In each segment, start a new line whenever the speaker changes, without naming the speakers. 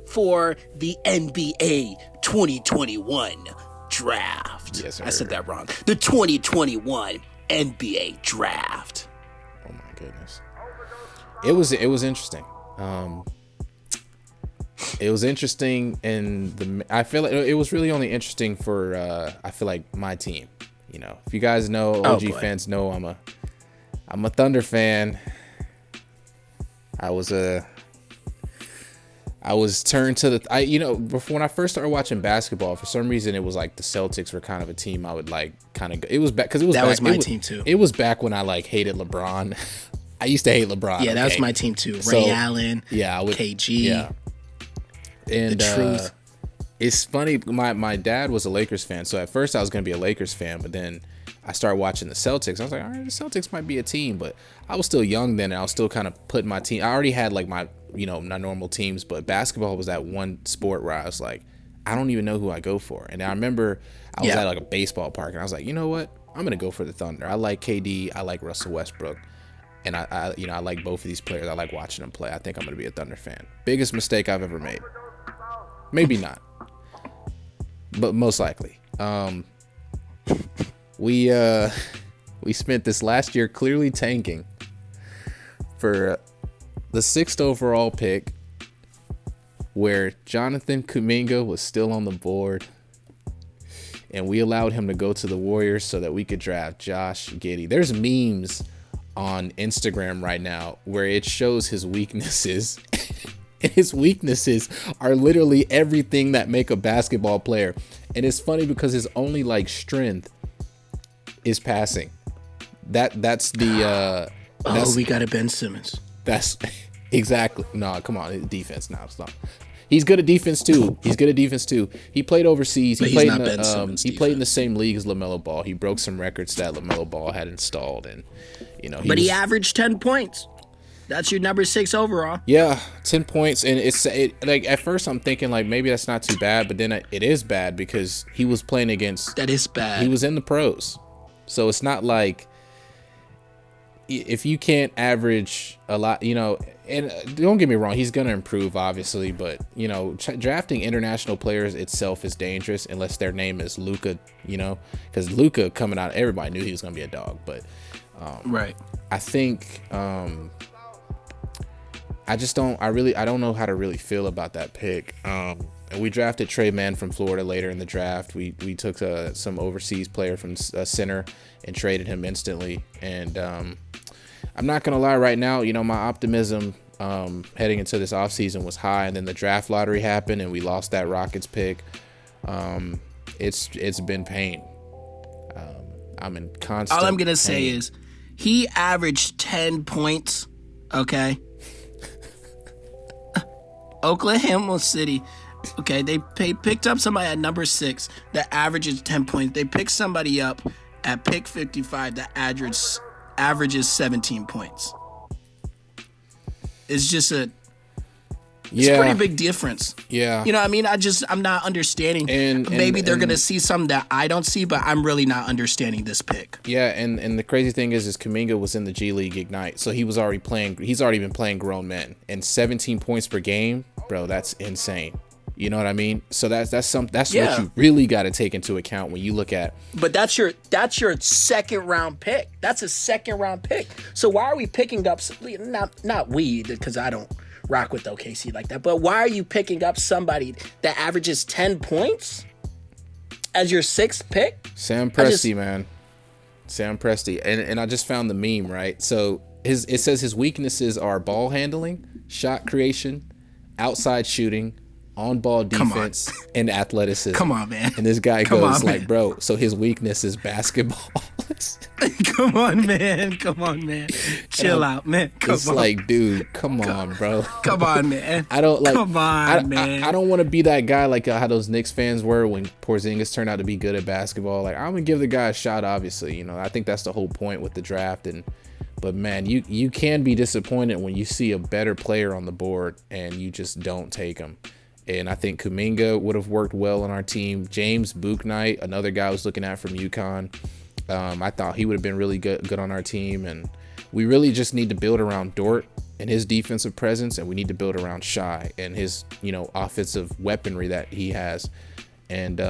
for the NBA 2021 draft.
Yes, sir.
I said that wrong. The 2021 NBA draft.
Oh my goodness. It was interesting. It was interesting, and I feel like it was really only interesting for I feel like my team. You know, if you guys know, OG fans know I'm a Thunder fan. I was turned to before when I first started watching basketball, for some reason it was like the Celtics were kind of a team I would like kind of. It was back because it was
that
back,
was my team too.
It was back when I like hated LeBron. I used to hate LeBron.
Yeah, that was my team too. Ray Allen. Yeah, KG.
Yeah. And
the truth.
It's funny. My dad was a Lakers fan, so at first I was going to be a Lakers fan, but then I started watching the Celtics. I was like, all right, the Celtics might be a team, but I was still young then, and I was still kind of putting my team. I already had like my, not normal teams, but basketball was that one sport where I was like, I don't even know who I go for. And I remember I was at like a baseball park, and I was like, you know what? I'm going to go for the Thunder. I like KD. I like Russell Westbrook. And I like both of these players. I like watching them play. I think I'm going to be a Thunder fan. Biggest mistake I've ever made. Maybe not, but most likely. We spent this last year clearly tanking for the 6th overall pick, where Jonathan Kuminga was still on the board, and we allowed him to go to the Warriors so that we could draft Josh Giddey. There's memes on Instagram right now where it shows his weaknesses. And his weaknesses are literally everything that make a basketball player. And it's funny because his only like strength is passing. That's the
we got a Ben Simmons.
That's exactly. No, come on, defense. No, stop. He's good at defense too. He played overseas. He played in the same league as LaMelo Ball. He broke some records that LaMelo Ball had installed, and he averaged 10 points.
That's your number 6 overall.
Yeah, 10 points, and it's like at first I'm thinking like maybe that's not too bad, but then it is bad because he was playing against.
That is bad.
He was in the pros, so it's not like if you can't average a lot, and don't get me wrong, he's going to improve, obviously, but, drafting international players itself is dangerous unless their name is Luka, because Luka coming out, everybody knew he was going to be a dog, but
right.
I think I don't know how to really feel about that pick. And we drafted Trey Mann from Florida later in the draft. We took some overseas player from center and traded him instantly. And I'm not going to lie right now, my optimism heading into this offseason was high, and then the draft lottery happened and we lost that Rockets pick. It's been pain. I'm in constant
All I'm going to
pain.
say is he averaged 10 points, okay? Oklahoma City, okay, they picked up somebody at number 6 that averages 10 points. They picked somebody up at pick 55 that averages 17 points. It's just a pretty big difference.
Yeah.
You know what I mean? I'm not understanding. And maybe they're going to see something that I don't see, but I'm really not understanding this pick.
Yeah, and the crazy thing is Kuminga was in the G League Ignite, so he's already been playing grown men. And 17 points per game, bro, that's insane. You know what I mean? So that's what you really got to take into account when you look at.
But that's your second round pick. That's a second round pick. So why are we picking up not we, because I don't rock with OKC like that, but why are you picking up somebody that averages 10 points as your 6th pick?
Sam Presti, man. Sam Presti. And I just found the meme, right? So it says his weaknesses are ball handling, shot creation, outside shooting, on-ball defense, and athleticism.
Come on, man.
And this guy goes like, bro, so his weakness is basketball.
Come on, man. Chill out, man.
It's like, dude, come on, bro.
Come on, man.
I don't like.
Come on, man.
I don't want to be that guy like how those Knicks fans were when Porzingis turned out to be good at basketball. Like, I'm gonna give the guy a shot. Obviously, I think that's the whole point with the draft. But man, you can be disappointed when you see a better player on the board and you just don't take him. And I think Kuminga would have worked well on our team. James Bouknight, another guy I was looking at from UConn. I thought he would have been really good on our team. And we really just need to build around Dort. and his defensive presence, and we need to build around Shy and his, offensive weaponry that he has. And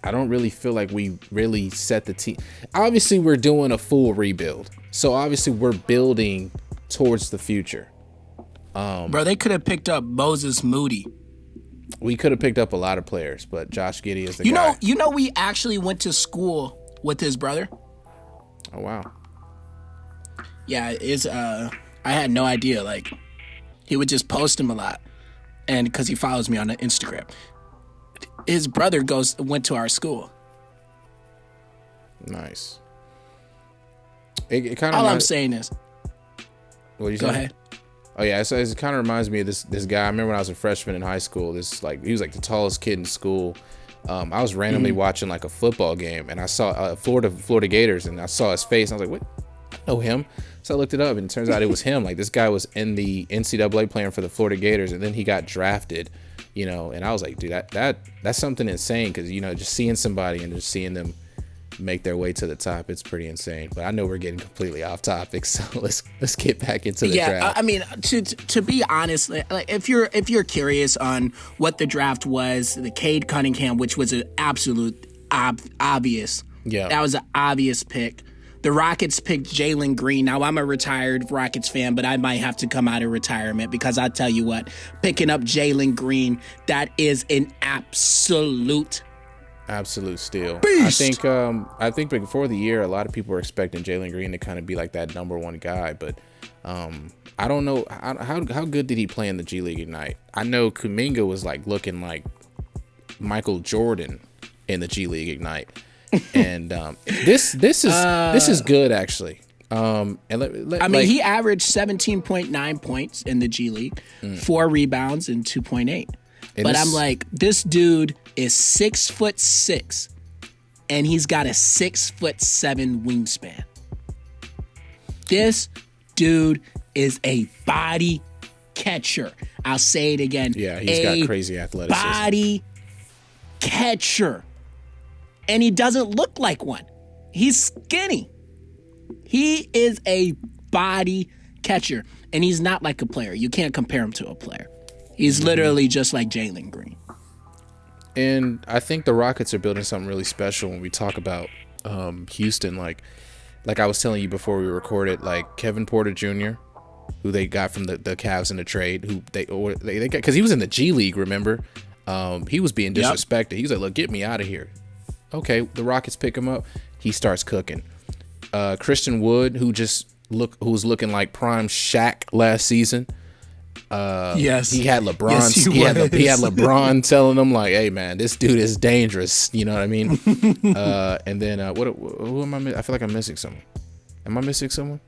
I don't really feel like we really set the team. Obviously, we're doing a full rebuild, so obviously we're building towards the future.
Bro, they could have picked up Moses Moody.
We could have picked up a lot of players, but Josh Giddey is the guy.
We actually went to school with his brother.
Oh wow.
Yeah, I had no idea. Like, he would just post him a lot, and because he follows me on Instagram. His brother went to our school.
Nice. It kind of.
All I'm saying is.
What you
Go ahead.
Oh yeah, so it kind of reminds me of this guy. I remember when I was a freshman in high school. He was like the tallest kid in school. I was randomly watching like a football game, and I saw Florida Gators, and I saw his face. And I was like, "What? I know him." So I looked it up, and it turns out it was him. Like, this guy was in the NCAA playing for the Florida Gators, and then he got drafted. And I was like, dude, that's something insane, because just seeing somebody and just seeing them make their way to the top, it's pretty insane. But I know we're getting completely off topic, so let's get back into the draft.
Yeah, I mean, to be honest, like, if you're curious on what the draft was, the Cade Cunningham, which was an absolute obvious, that was an obvious pick. The Rockets picked Jalen Green. Now, I'm a retired Rockets fan, but I might have to come out of retirement, because I tell you what, picking up Jalen Green, that is an absolute
steal.
Beast.
I think before the year, a lot of people were expecting Jalen Green to kind of be like that number one guy, but I don't know how good did he play in the G League Ignite. I know Kuminga was like looking like Michael Jordan in the G League Ignite. And this is good, actually. He
averaged 17.9 points in the G League, 4 rebounds and 2.8. But I'm like, this dude is 6'6", and he's got a 6'7" wingspan. This dude is a body catcher. I'll say it again.
Yeah, he's got crazy athleticism.
Body catcher. And he doesn't look like one. He's skinny. He is a body catcher. And he's not like a player. You can't compare him to a player. He's literally just like Jalen Green.
And I think the Rockets are building something really special when we talk about Houston. Like I was telling you before we recorded, like Kevin Porter Jr., who they got from the Cavs in the trade, who they got, because he was in the G League, remember? He was being disrespected. He was like, look, get me out of here. Okay, the Rockets pick him up. He starts cooking. Christian Wood, who was looking like prime Shaq last season.
Yes,
he had LeBron. Yes, he had LeBron telling him like, "Hey, man, this dude is dangerous." You know what I mean? And then who am I? I feel like I'm missing someone. Am I missing someone?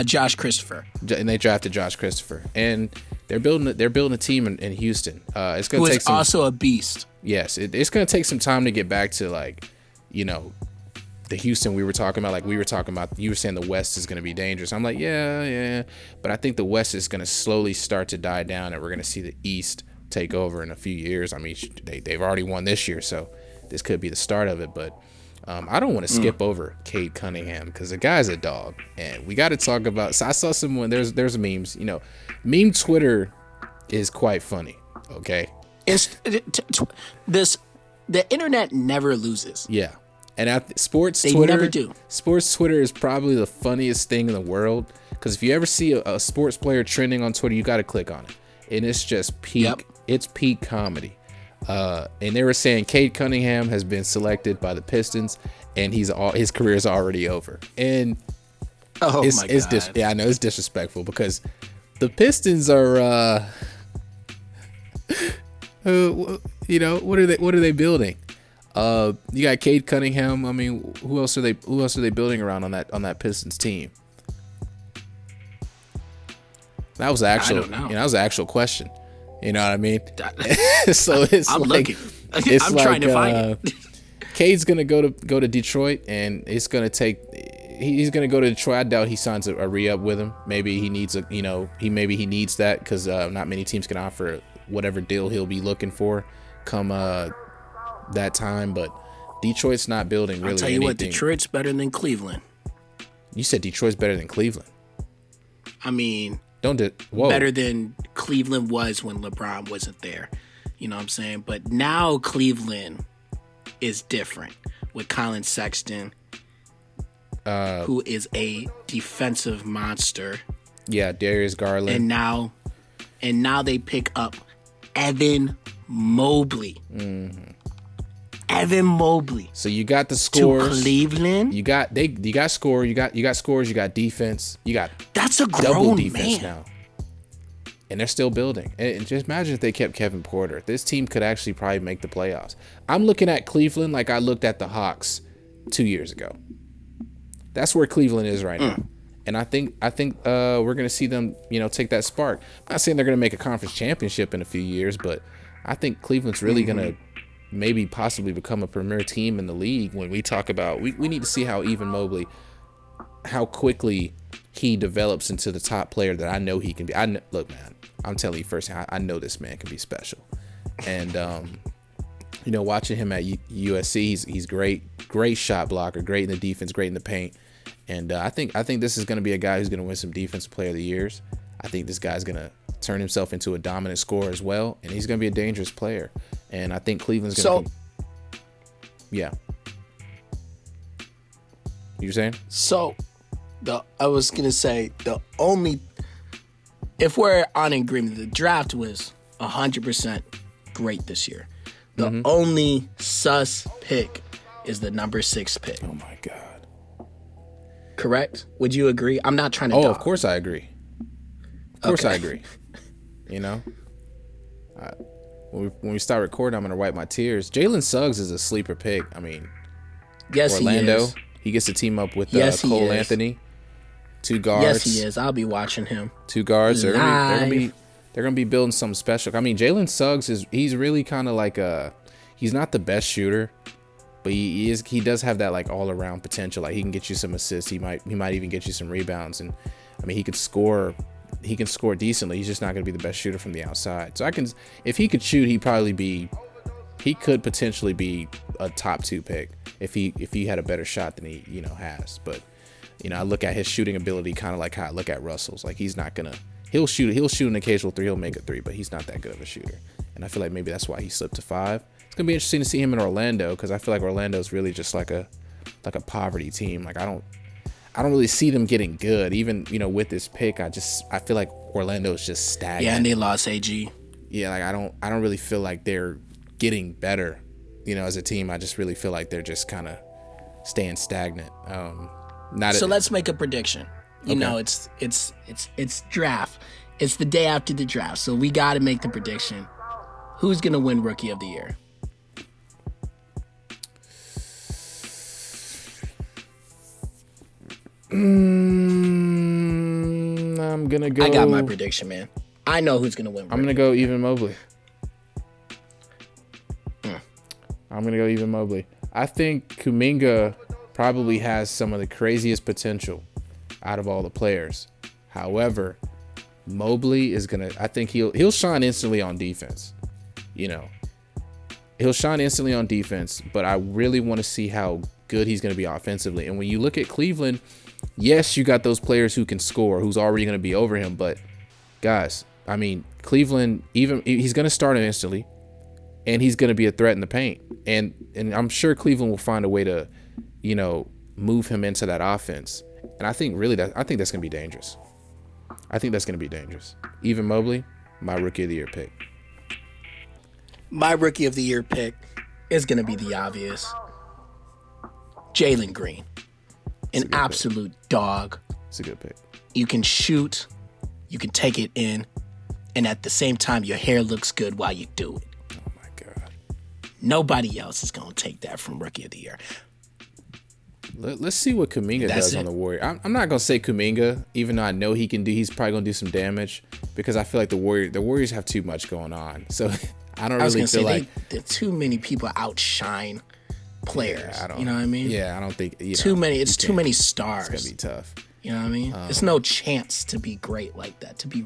Josh Christopher.
And they drafted Josh Christopher, and they're building a team in Houston. It's going to take
also a beast.
Yes, it's going to take some time to get back to, like, the Houston we were talking about. Like we were talking about, you were saying the West is going to be dangerous. I'm like, yeah. But I think the West is going to slowly start to die down, and we're going to see the East take over in a few years. I mean, they've already won this year, so this could be the start of it. But I don't want to skip over Cade Cunningham, because the guy's a dog, and we got to talk about. So I saw someone. There's memes. Meme Twitter is quite funny. Okay.
The internet never loses.
Yeah, and sports
they
Twitter
never do.
Sports Twitter is probably the funniest thing in the world, because if you ever see a sports player trending on Twitter, you got to click on it, and it's just peak. Yep. It's peak comedy. And they were saying Cade Cunningham has been selected by the Pistons, and his career is already over. And
my God.
I know it's disrespectful, because the Pistons are. What are they building? You got Cade Cunningham. I mean, who else are they building around on that Pistons team? That was actual. That was an actual question. You know what I mean? So it's
I'm
like,
looking. I'm trying to find it.
Cade's gonna go to Detroit, and it's gonna take. He's gonna go to Detroit. I doubt he signs a re-up with him. Maybe he needs he needs that, because not many teams can offer whatever deal he'll be looking for come that time. But Detroit's not building really anything.
I'll tell you what, Detroit's better than Cleveland.
You said Detroit's better than Cleveland.
I mean,
whoa.
better than Cleveland was when LeBron wasn't there. You know what I'm saying? But now Cleveland is different with Colin Sexton, who is a defensive monster.
Yeah, Darius Garland.
And now they pick up Evan Mobley.
Mm-hmm.
Evan Mobley.
So you got the scores.
To Cleveland.
You got score. You got scores. You got defense. You got
that's a
double
grown
defense
man
now. And they're still building. And just imagine if they kept Kevin Porter. This team could actually probably make the playoffs. I'm looking at Cleveland like I looked at the Hawks 2 years ago. That's where Cleveland is right now. And I think we're gonna see them, take that spark. I'm not saying they're gonna make a conference championship in a few years, but I think Cleveland's really gonna maybe possibly become a premier team in the league. When we talk about, we need to see how how quickly he develops into the top player that I know he can be. Look, man, I'm telling you firsthand, I know this man can be special. And watching him at USC, he's great shot blocker, great in the defense, great in the paint. And I think this is going to be a guy who's going to win some Defensive Player of the Years. I think this guy's going to turn himself into a dominant scorer as well, and he's going to be a dangerous player. And I think Cleveland's going to. Yeah. You saying?
So, I was going to say if we're on agreement, the draft was 100% great this year. The only sus pick is the number 6 pick.
Oh my God.
Correct? Would you agree? I'm not trying to.
Of course I agree. Of course I agree. When we start recording, I'm gonna wipe my tears. Jalen Suggs is a sleeper pick. I mean,
yes,
Orlando.
He
gets to team up with
Cole
Anthony. 2 guards.
Yes, he is. I'll be watching him.
2 guards. They're gonna be building something special. I mean, Jalen Suggs he's really kind of like he's not the best shooter, but he does have that like all around potential. Like he can get you some assists. He might even get you some rebounds. And I mean, he can score decently. He's just not going to be the best shooter from the outside. So if he could shoot, he could potentially be a top 2 pick if he had a better shot than he has. But I look at his shooting ability kind of like how I look at Russell's. Like he'll shoot an occasional 3, he'll make a 3, but he's not that good of a shooter. And I feel like maybe that's why he slipped to 5. It's gonna be interesting to see him in Orlando, because I feel like Orlando is really just like a poverty team. Like I don't really see them getting good. Even with this pick, I feel like Orlando is just stagnant.
Yeah, and they lost AG.
Yeah, like I don't really feel like they're getting better. As a team, I just really feel like they're just kind of staying stagnant.
Let's make a prediction. It's draft. It's the day after the draft, so we got to make the prediction. Who's gonna win Rookie of the Year?
I'm gonna go.
I got my prediction, man. I know who's gonna win.
I'm gonna go Evan Mobley. I'm gonna go Evan Mobley. I think Kuminga probably has some of the craziest potential out of all the players. However, Mobley is gonna. I think he'll shine instantly on defense. He'll shine instantly on defense, but I really want to see how good he's going to be offensively. And when you look at Cleveland, yes, you got those players who can score, who's already going to be over him. But guys, I mean, Cleveland, he's going to start him instantly, and he's going to be a threat in the paint. And I'm sure Cleveland will find a way to, move him into that offense. And I think that's going to be dangerous. Evan Mobley, my Rookie of the Year pick.
My Rookie of the Year pick is going to be the obvious. Jalen Green. An absolute dog.
It's a good pick.
You can shoot. You can take it in. And at the same time, your hair looks good while you do it.
Oh, my God.
Nobody else is going to take that from Rookie of the Year.
Let's see what Kuminga does on the Warriors. I'm not going to say Kuminga, even though I know he can do. He's probably going to do some damage, because I feel like the Warriors have too much going on. So I don't really feel like
too many people outshine players. Yeah, you know what I mean?
Yeah, I don't think
too many. It's too many stars.
It's gonna be tough.
You know what I mean? There's no chance to be great like that. To be